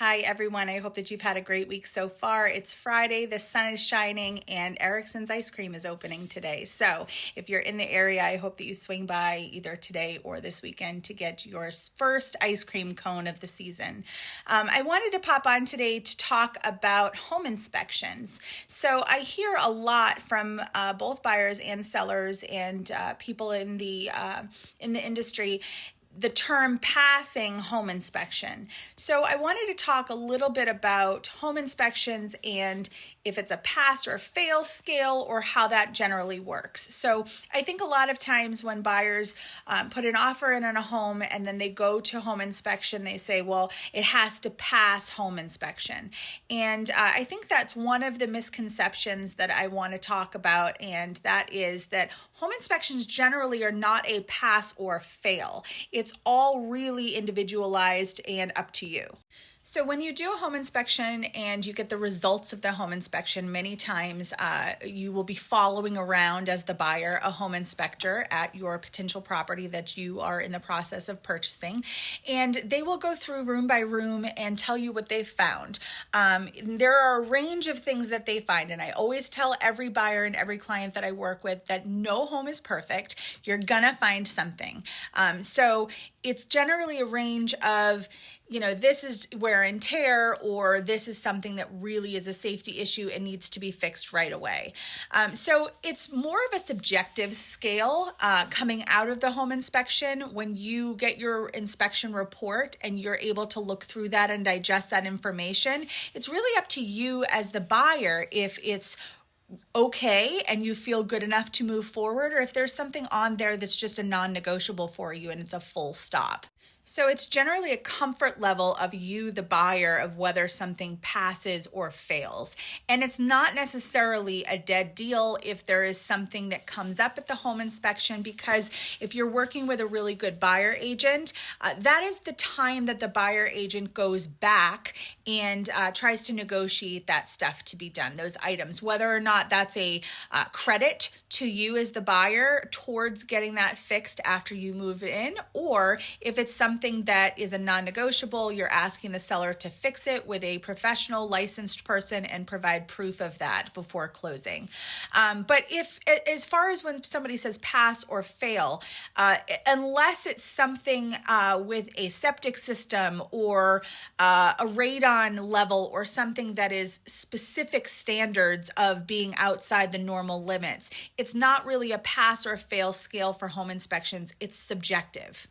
Hi, everyone. I hope that you've had a great week so far. It's Friday, the sun is shining, and Erickson's Ice Cream is opening today. So if you're in the area, I hope that you swing by either today or this weekend to get your first ice cream cone of the season. I wanted to pop on today to talk about home inspections. So I hear a lot from both buyers and sellers and people in the industry the term passing home inspection. So I wanted to talk a little bit about home inspections and if it's a pass or a fail scale or how that generally works. So I think a lot of times when buyers put an offer in on a home and then they go to home inspection, they say, well, it has to pass home inspection. And I think that's one of the misconceptions that I want to talk about, and that is that home inspections generally are not a pass or fail. It's all really individualized and up to you. So when you do a home inspection and you get the results of the home inspection, many times you will be following around as the buyer a home inspector at your potential property that you are in the process of purchasing. And they will go through room by room and tell you what they've found. There are a range of things that they find. And I always tell every buyer and every client that I work with that no home is perfect. You're gonna find something. So it's generally a range of, this is wear and tear, or this is something that really is a safety issue and needs to be fixed right away. So it's more of a subjective scale coming out of the home inspection. When you get your inspection report and you're able to look through that and digest that information, it's really up to you as the buyer if it's okay and you feel good enough to move forward, or if there's something on there that's just a non-negotiable for you and it's a full stop. So it's generally a comfort level of you, the buyer, of whether something passes or fails. And it's not necessarily a dead deal if there is something that comes up at the home inspection, because if you're working with a really good buyer agent, that is the time that the buyer agent goes back and tries to negotiate that stuff to be done, those items, whether or not that's a credit to you as the buyer towards getting that fixed after you move in, or if it's something that is a non-negotiable, you're asking the seller to fix it with a professional licensed person and provide proof of that before closing. But as far as when somebody says pass or fail, unless it's something with a septic system or a radon level or something that is specific standards of being outside the normal limits, it's not really a pass or fail scale for home inspections. It's subjective.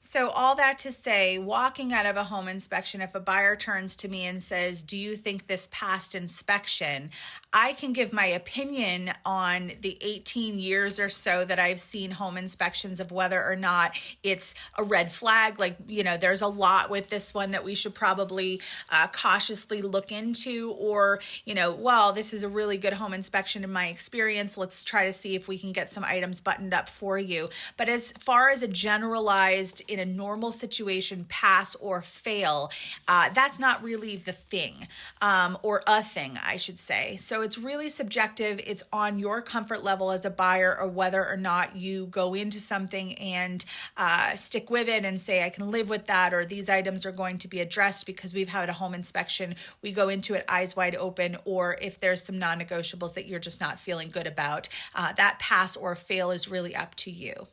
So all that to say, walking out of a home inspection, if a buyer turns to me and says, do you think this passed inspection? I can give my opinion on the 18 years or so that I've seen home inspections of whether or not it's a red flag. There's a lot with this one that we should probably cautiously look into, or, well, this is a really good home inspection in my experience. Let's try to see if we can get some items buttoned up for you. But as far as a generalized, in a normal situation, pass or fail, that's not really the thing, or a thing, I should say. So it's really subjective. It's on your comfort level as a buyer, or whether or not you go into something and stick with it and say, I can live with that, or these items are going to be addressed because we've had a home inspection. We go into it eyes wide open, or if there's some non-negotiables that you're just not feeling good about, that pass or fail is really up to you.